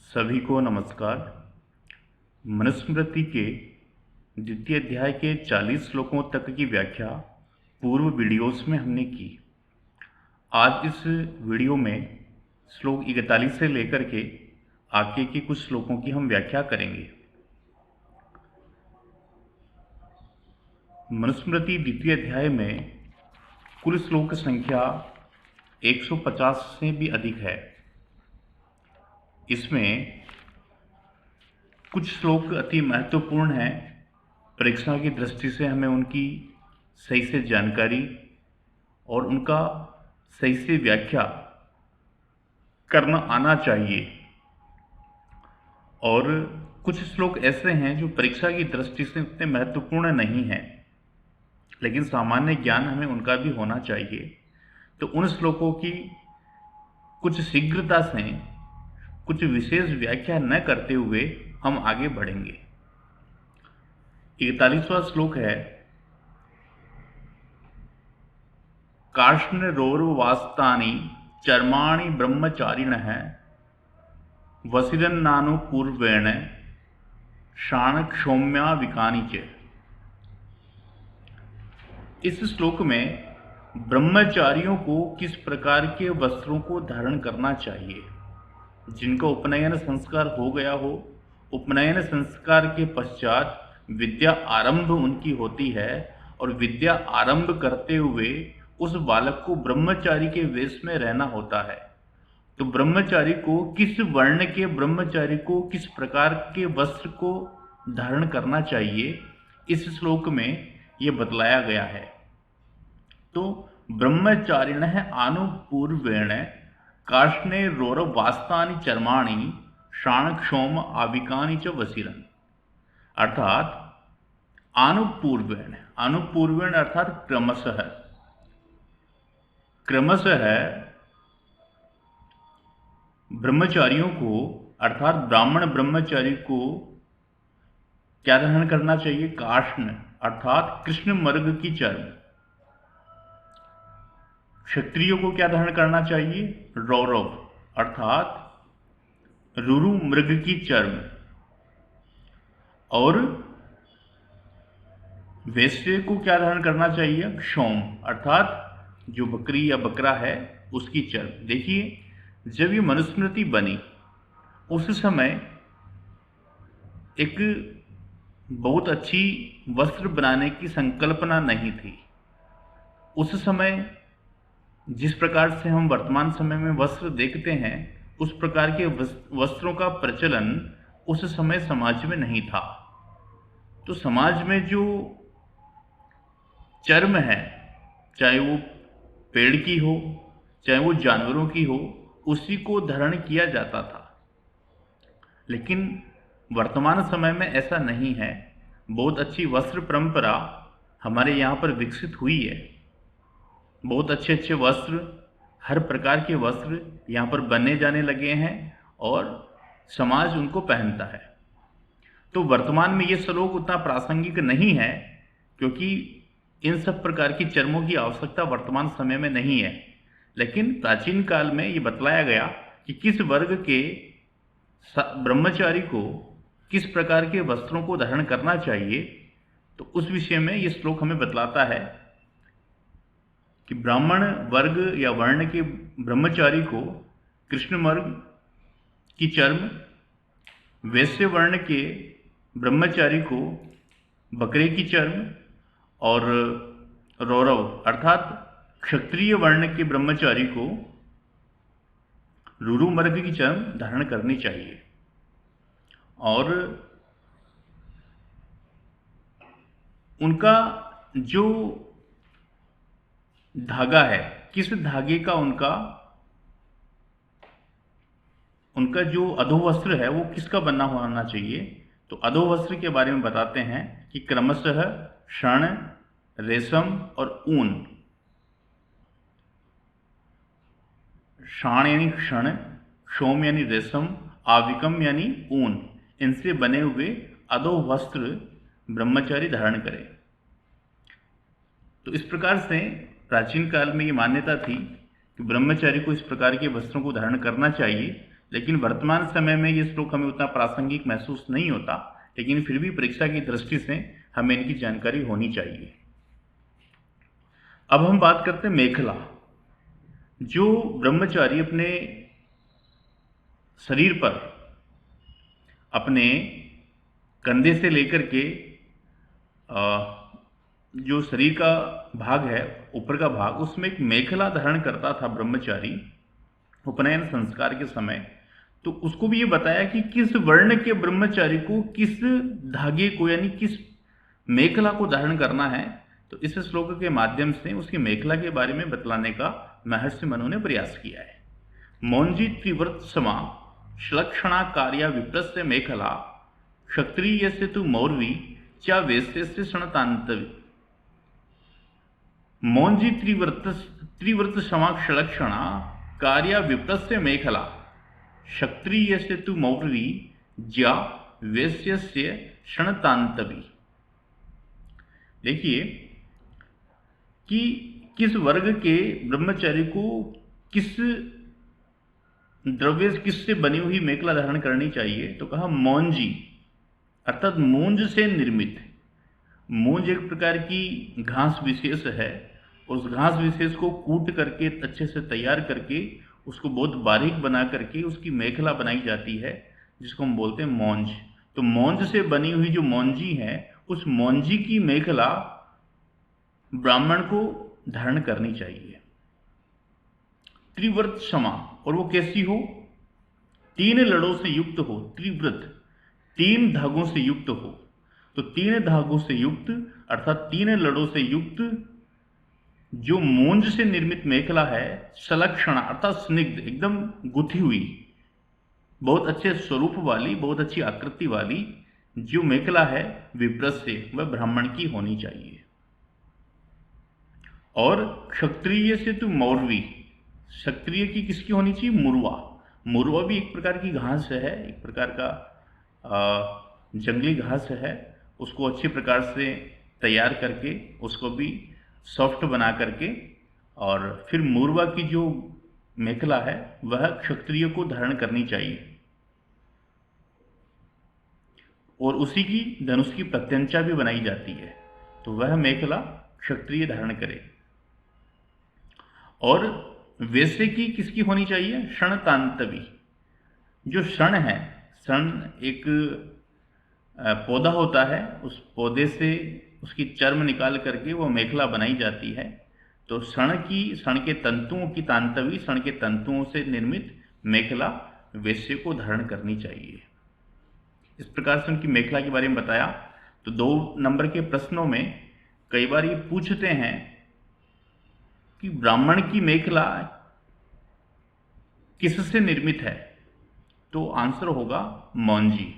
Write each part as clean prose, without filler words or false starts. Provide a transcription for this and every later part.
सभी को नमस्कार। मनुस्मृति के द्वितीय अध्याय के 40 श्लोकों तक की व्याख्या पूर्व वीडियोस में हमने की। आज इस वीडियो में श्लोक 41 से लेकर के आगे के कुछ श्लोकों की हम व्याख्या करेंगे। मनुस्मृति द्वितीय अध्याय में कुल श्लोक संख्या 150 से भी अधिक है। इसमें कुछ श्लोक अति महत्वपूर्ण हैं। परीक्षा की दृष्टि से हमें उनकी सही से जानकारी और उनका सही से व्याख्या करना आना चाहिए। और कुछ श्लोक ऐसे हैं जो परीक्षा की दृष्टि से उतने महत्वपूर्ण नहीं हैं, लेकिन सामान्य ज्ञान हमें उनका भी होना चाहिए। तो उन श्लोकों की कुछ शीघ्रता से कुछ विशेष व्याख्या न करते हुए हम आगे बढ़ेंगे। 41वां श्लोक है, कार्ष्णरोर्वास्तानि चर्माणि ब्रह्मचारिणः वसिरन्नानुपूर्वेण शाणक्षौम्याविकानि च। इस श्लोक में ब्रह्मचारियों को किस प्रकार के वस्त्रों को धारण करना चाहिए। जिनका उपनयन संस्कार हो गया हो, उपनयन संस्कार के पश्चात विद्या आरंभ उनकी होती है और विद्या आरंभ करते हुए उस बालक को ब्रह्मचारी के वेश में रहना होता है। तो ब्रह्मचारी को किस वर्ण के ब्रह्मचारी को किस प्रकार के वस्त्र को धारण करना चाहिए, इस श्लोक में ये बतलाया गया है। तो ब्रह्मचारिणः आनुपूर्वेण कार्ष्णेरोर्वास्तानि चर्माणि शाणक्षौम आविकानि च वसिरन्। अर्थात अनुपूर्वेण अर्थात क्रमशः ब्रह्मचारियों को अर्थात ब्राह्मण ब्रह्मचारी को क्या धारण करना चाहिए। कार्ष्ण अर्थात कृष्ण मृग की चर्म। क्षत्रियों को क्या धारण करना चाहिए। रौरव अर्थात रुरु मृग की चर्म। और वैश्य को क्या धारण करना चाहिए। क्षौम अर्थात जो बकरी या बकरा है उसकी चर्म। देखिए, जब ये मनुस्मृति बनी उस समय एक बहुत अच्छी वस्त्र बनाने की संकल्पना नहीं थी। उस समय जिस प्रकार से हम वर्तमान समय में वस्त्र देखते हैं, उस प्रकार के वस्त्रों का प्रचलन उस समय समाज में नहीं था। तो समाज में जो चर्म है, चाहे वो पेड़ की हो चाहे वो जानवरों की हो, उसी को धारण किया जाता था। लेकिन वर्तमान समय में ऐसा नहीं है। बहुत अच्छी वस्त्र परंपरा हमारे यहाँ पर विकसित हुई है। बहुत अच्छे अच्छे वस्त्र, हर प्रकार के वस्त्र यहाँ पर बनने जाने लगे हैं और समाज उनको पहनता है। तो वर्तमान में ये श्लोक उतना प्रासंगिक नहीं है, क्योंकि इन सब प्रकार की चर्मों की आवश्यकता वर्तमान समय में नहीं है। लेकिन प्राचीन काल में ये बतलाया गया कि किस वर्ग के ब्रह्मचारी को किस प्रकार के वस्त्रों को धारण करना चाहिए। तो उस विषय में ये श्लोक हमें बतलाता है कि ब्राह्मण वर्ग या वर्ण के ब्रह्मचारी को कृष्ण मृग की चर्म, वैश्य वर्ण के ब्रह्मचारी को बकरे की चर्म और रौरव अर्थात क्षत्रिय वर्ण के ब्रह्मचारी को रुरु मृग की चर्म धारण करनी चाहिए। और उनका जो धागा है, किस धागे का उनका जो अधोवस्त्र है वो किसका बना होना चाहिए। तो अधोवस्त्र के बारे में बताते हैं कि क्रमशः शण, रेशम और ऊन। शाण यानी क्षण, क्षौम यानी रेशम, आविकम यानी ऊन, इनसे बने हुए अधोवस्त्र ब्रह्मचारी धारण करें। तो इस प्रकार से प्राचीन काल में ये मान्यता थी कि ब्रह्मचारी को इस प्रकार के वस्त्रों को धारण करना चाहिए, लेकिन वर्तमान समय में ये श्लोक हमें उतना प्रासंगिक महसूस नहीं होता, लेकिन फिर भी परीक्षा की दृष्टि से हमें इनकी जानकारी होनी चाहिए। अब हम बात करते हैं मेखला। जो ब्रह्मचारी अपने शरीर पर अपने कंधे से लेकर के जो शरीर का भाग है, ऊपर का भाग, उसमें एक मेखला धारण करता था ब्रह्मचारी उपनयन संस्कार के समय। तो उसको भी ये बताया कि किस वर्ण के ब्रह्मचारी को किस धागे को यानी किस मेखला को धारण करना है। तो इस श्लोक के माध्यम से उसकी मेखला के बारे में बतलाने का महर्षि मनु ने प्रयास किया है। मौंजी त्रिव्रत समा श्लक्षणा कार्या विप्रस्य मेखला क्षत्रियस्य तु मौर्वी च वैश्यस्य शणतांतवी। मौंजी त्रिव्रत समाक्षलक्षणा कार्या विप्रस्य मेखला क्षत्रियस्य तु मौर्वी ज्या वैश्यस्य शणतांतवी। देखिए कि किस वर्ग के ब्रह्मचारी को किस द्रव्य किससे बनी हुई मेखला धारण करनी चाहिए। तो कहा मौंजी अर्थात मूंज से निर्मित। मूंज एक प्रकार की घास विशेष है, उस घास विशेष को कूट करके अच्छे से तैयार करके उसको बहुत बारीक बना करके उसकी मेखला बनाई जाती है, जिसको हम बोलते हैं मौंज। तो मौंज से बनी हुई जो मौंजी है, उस मौंजी की मेखला ब्राह्मण को धारण करनी चाहिए। त्रिव्रत समा, और वो कैसी हो? 3 लड़ों से युक्त हो। त्रिव्रत 3 धागों से युक्त हो। तो 3 धागों से युक्त अर्थात 3 लड़ों से युक्त जो मूंज से निर्मित मेखला है, सलक्षणा अर्थात स्निग्ध, एकदम गुथी हुई, बहुत अच्छे स्वरूप वाली, बहुत अच्छी आकृति वाली जो मेखला है, विप्रस्य वह ब्राह्मण की होनी चाहिए। और क्षत्रिय से तो मौर्वी, क्षत्रिय की किसकी होनी चाहिए? मुरवा। मुरवा भी एक प्रकार की घास है, एक प्रकार का जंगली घास है। उसको अच्छी प्रकार से तैयार करके उसको भी सॉफ्ट बना करके और फिर मुरवा की जो मेखला है वह क्षत्रिय को धारण करनी चाहिए। और उसी की धनुष की प्रत्यंचा भी बनाई जाती है, तो वह मेखला क्षत्रिय धारण करे। और वैसे की किसकी होनी चाहिए? शणतांतवी। जो शण है, शण एक पौधा होता है, उस पौधे से उसकी चर्म निकाल करके वो मेखला बनाई जाती है। तो शण के तंतुओं की तांतवी, शण के तंतुओं से निर्मित मेखला वैश्य को धारण करनी चाहिए। इस प्रकार से उनकी मेखला के बारे में बताया। तो 2 नंबर के प्रश्नों में कई बार ये पूछते हैं कि ब्राह्मण की मेखला किससे निर्मित है? तो आंसर होगा मौंजी।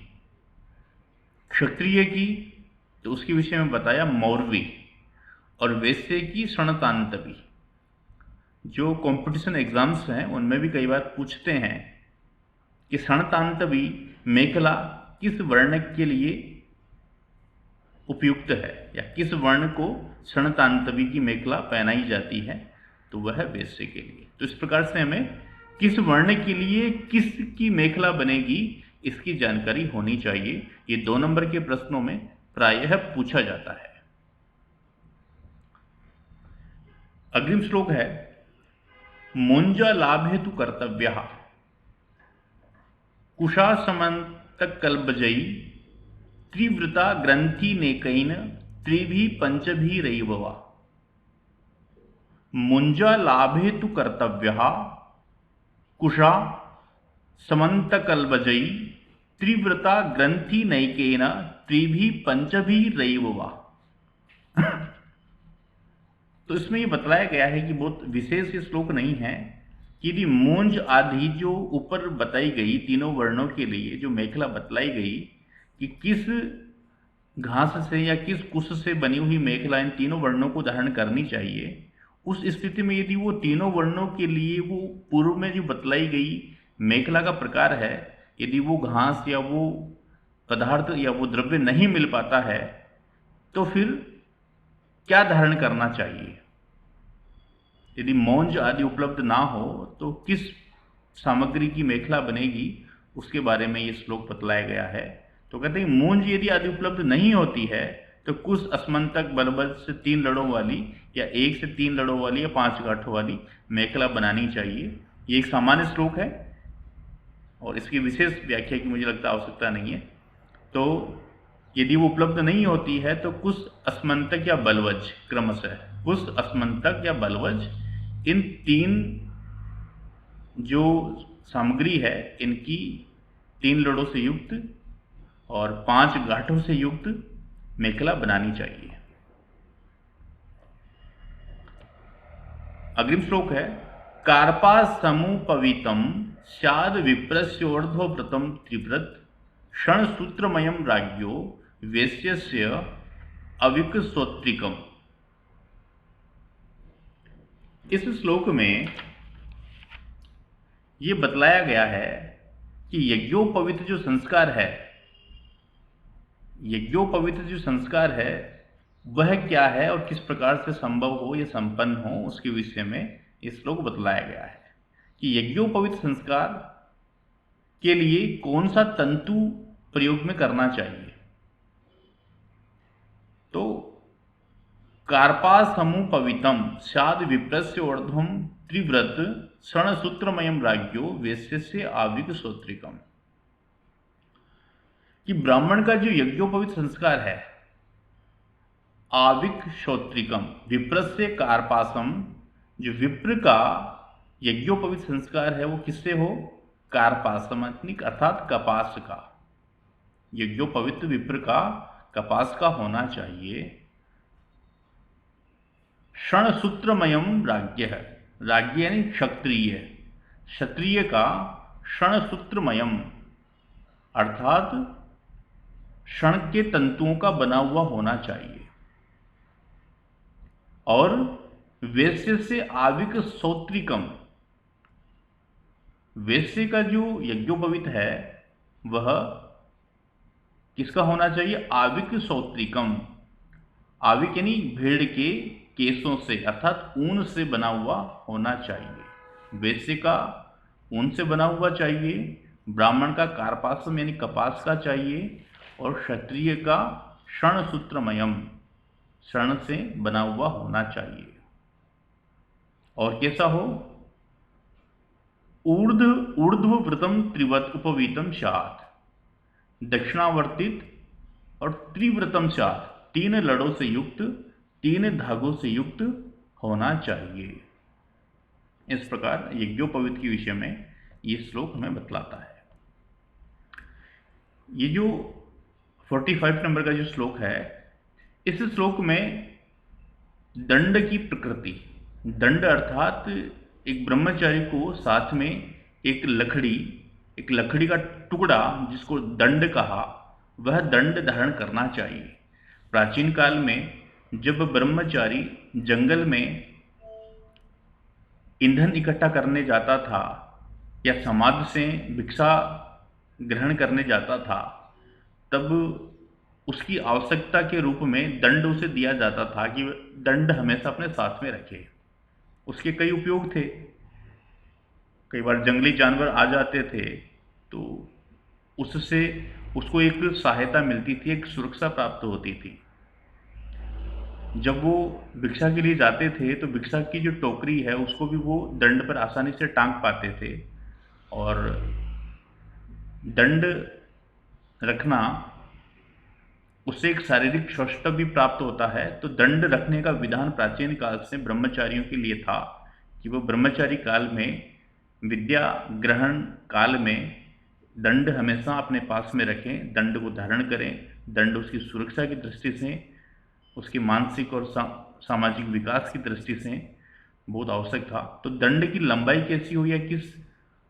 क्षत्रिय की तो उसके विषय में बताया मौर्वी, और वैश्य की शणतांतवी। जो कंपटीशन एग्जाम्स हैं उनमें भी कई बार पूछते हैं कि शणतांतवी मेखला किस वर्ण के लिए उपयुक्त है, या किस वर्ण को शणतांतवी की मेखला पहनाई जाती है, तो वह वैश्य के लिए। तो इस प्रकार से हमें किस वर्ण के लिए किसकी मेखला बनेगी इसकी जानकारी होनी चाहिए। ये 2 नंबर के प्रश्नों में प्रायः पूछा जाता है। अग्रिम श्लोक है मुंजा लाभ हेतु कर्तव्य कुशा समंत कल्पजयी त्रिव्रता ग्रंथि नेकैन त्रिभी पंचभी रैववा। मुंजा लाभ हेतु कर्तव्य कुशा समंत कल्पजयी त्रिव्रता ग्रंथि नैकेन त्रिभी पंचभी रैववा। तो इसमें ये बतलाया गया है कि बहुत विशेष ये श्लोक नहीं है कि यदि मूंज आदि जो ऊपर बताई गई तीनों वर्णों के लिए जो मेखला बतलाई गई कि किस घास से या किस कुश से बनी हुई मेखला इन तीनों वर्णों को धारण करनी चाहिए, उस स्थिति में यदि वो तीनों वर्णों के लिए वो पूर्व में जो बतलाई गई मेखला का प्रकार है, यदि वो घास या वो पदार्थ या वो द्रव्य नहीं मिल पाता है, तो फिर क्या धारण करना चाहिए? यदि मौंज आदि उपलब्ध ना हो तो किस सामग्री की मेखला बनेगी, उसके बारे में ये श्लोक बतलाया गया है। तो कहते हैं मूंज यदि आदि उपलब्ध नहीं होती है तो कुछ असमंतक बलबल से 3 लड़ों वाली या 1 से 3 लड़ों वाली या 5 गांठों वाली मेखला बनानी चाहिए। ये एक सामान्य श्लोक है और इसकी विशेष व्याख्या की मुझे लगता आवश्यकता नहीं है। तो यदि वो उपलब्ध नहीं होती है तो कुश, अस्मंतक या बलवज, क्रमशः कुश, अस्मंतक या बलवज, इन 3 जो सामग्री है इनकी 3 लड़ों से युक्त और 5 गांठों से युक्त मेखला बनानी चाहिए। अग्रिम श्लोक है कार्पा समुपवीतम स्याद विप्रस्योर्ध्वव्रतम त्रिव्रत क्षण सूत्रमयम राज्ञो वेश्यस्य अविकसोत्रिकम। इस श्लोक में ये बतलाया गया है कि यज्ञोपवीत जो संस्कार है, यज्ञोपवीत जो संस्कार है वह क्या है और किस प्रकार से संभव हो या संपन्न हो, उसके विषय में ये श्लोक बतलाया गया है कि यज्ञोपवीत संस्कार के लिए कौन सा तंतु प्रयोग में करना चाहिए। तो कार्पा समुपवीतम स्याद विप्रस्य ऊर्ध्वम त्रिव्रत क्षण सूत्रमयम राज्ञो वेश्यस्य आविक श्रोत्रिकम, कि ब्राह्मण का जो यज्ञोपवीत संस्कार है आविक श्रोत्रिकम, विप्रस्य कार्पासम, जो विप्र का यज्ञोपवीत संस्कार है वो किससे हो, कार्पासम अर्थात कपास का, यज्ञोपवीत विप्र का कपास का होना चाहिए। क्षण सूत्रमयम राज्य है, राज्य यानी क्षत्रिय, क्षत्रिय का क्षण सूत्रमयम अर्थात क्षण के तंतुओं का बना हुआ होना चाहिए। और वेश्य से आविक सौत्रिकम, वेश्य का जो यज्ञोपवीत है वह किसका होना चाहिए, आविक सौत्रिकम, आविक यानी भेड़ के केसों से अर्थात ऊन से बना हुआ होना चाहिए। वेश्य का ऊन से बना हुआ चाहिए, ब्राह्मण का कार्पासम यानी कपास का चाहिए और क्षत्रिय का क्षण सूत्रमयम, क्षण से बना हुआ होना चाहिए। और कैसा हो, ऊर्ध्वव्रतम त्रिवत उपवीतम स्यात्, दक्षिणावर्तित और त्रिव्रतम स्यात्, 3 लड़ों से युक्त, 3 धागों से युक्त होना चाहिए। इस प्रकार यज्ञोपवीत के विषय में ये श्लोक हमें बतलाता है। ये जो 45 नंबर का जो श्लोक है, इस श्लोक में दंड की प्रकृति, दंड अर्थात एक ब्रह्मचारी को साथ में एक लकड़ी का टुकड़ा जिसको दंड कहा, वह दंड धारण करना चाहिए। प्राचीन काल में जब ब्रह्मचारी जंगल में ईंधन इकट्ठा करने जाता था या समाज से भिक्षा ग्रहण करने जाता था, तब उसकी आवश्यकता के रूप में दंड उसे दिया जाता था कि दंड हमेशा अपने साथ में रखे। उसके कई उपयोग थे, कई बार जंगली जानवर आ जाते थे तो उससे उसको एक सहायता मिलती थी, एक सुरक्षा प्राप्त होती थी। जब वो भिक्षा के लिए जाते थे तो भिक्षा की जो टोकरी है उसको भी वो दंड पर आसानी से टांग पाते थे। और दंड रखना उससे एक शारीरिक सौष्ठव भी प्राप्त होता है। तो दंड रखने का विधान प्राचीन काल से ब्रह्मचारियों के लिए था कि वो ब्रह्मचारी काल में, विद्या ग्रहण काल में दंड हमेशा अपने पास में रखें, दंड को धारण करें। दंड उसकी सुरक्षा की दृष्टि से, उसके मानसिक और सामाजिक विकास की दृष्टि से बहुत आवश्यक था। तो दंड की लंबाई कैसी हो या किस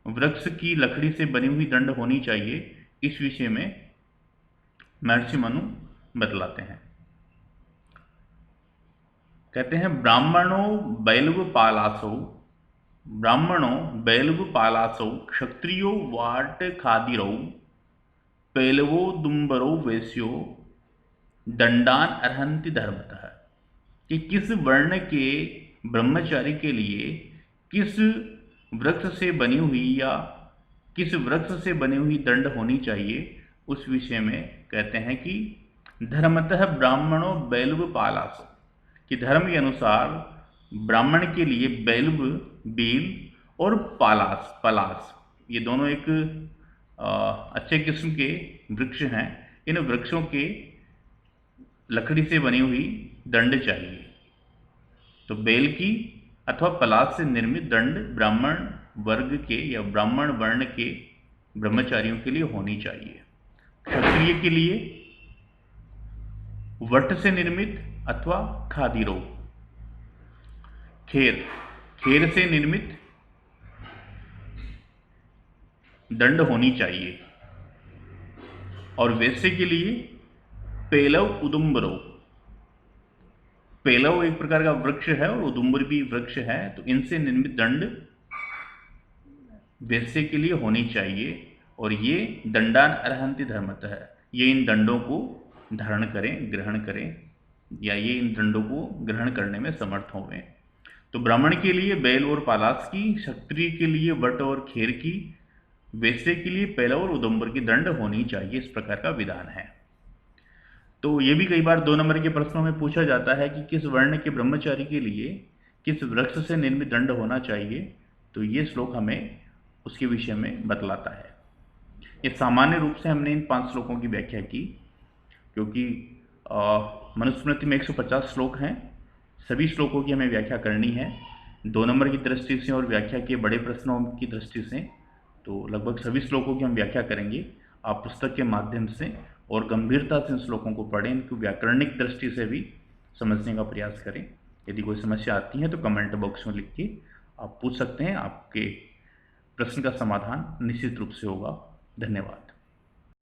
वृक्ष की लकड़ी से बनी हुई दंड होनी चाहिए, इस विषय में महर्षि मनु बतलाते हैं। कहते हैं ब्राह्मणों बैलव पालासो, ब्राह्मणों बैलव पालासो क्षत्रियो वाट खादिरौ पैलवो दुम्बरो वैश्यो दंडान अर्हन्ति धर्मतः, कि किस वर्ण के ब्रह्मचारी के लिए किस वृक्ष से बनी हुई या किस वृक्ष से बनी हुई दंड होनी चाहिए, उस विषय में कहते हैं कि धर्मतः ब्राह्मणों बैलुव पालास, कि धर्म के अनुसार ब्राह्मण के लिए बैलुव बेल और पालास पलास, ये दोनों एक अच्छे किस्म के वृक्ष हैं। इन वृक्षों के लकड़ी से बनी हुई दंड चाहिए। तो बेल की अथवा पलास से निर्मित दंड ब्राह्मण वर्ग के या ब्राह्मण वर्ण के ब्रह्मचारियों के लिए होनी चाहिए। क्षत्रिय के लिए वट से निर्मित अथवा खादिरो, खेर से निर्मित दंड होनी चाहिए। और वैश्य के लिए पेलव उदुम्बरो, पेलव एक प्रकार का वृक्ष है और उदुम्बर भी वृक्ष है, तो इनसे निर्मित दंड वैश्य के लिए होनी चाहिए। और ये दंडान अर्हन्ति धर्मतः, ये इन दंडों को धारण करें, ग्रहण करें, या ये इन दंडों को ग्रहण करने में समर्थ होंगे। तो ब्राह्मण के लिए बैल और पालास की, क्षत्रिय के लिए वट और खेर की, वैश्य के लिए पेलव और उदुम्बर की दंड होनी चाहिए। इस प्रकार का विधान है। तो ये भी कई बार 2 नंबर के प्रश्नों में पूछा जाता है कि किस वर्ण के ब्रह्मचारी के लिए किस वृक्ष से निर्मित दंड होना चाहिए। तो ये श्लोक हमें उसके विषय में बतलाता है। ये सामान्य रूप से हमने इन 5 श्लोकों की व्याख्या की, क्योंकि मनुस्मृति में 150 श्लोक हैं। सभी श्लोकों की हमें व्याख्या करनी है, 2 नंबर की दृष्टि से और व्याख्या के बड़े प्रश्नों की दृष्टि से। तो लगभग सभी श्लोकों की हम व्याख्या करेंगे। आप पुस्तक के माध्यम से और गंभीरता से इन श्लोकों को पढ़ें, इनको व्याकरणिक दृष्टि से भी समझने का प्रयास करें। यदि कोई समस्या आती है तो कमेंट बॉक्स में लिख के आप पूछ सकते हैं। आपके प्रश्न का समाधान निश्चित रूप से होगा। धन्यवाद।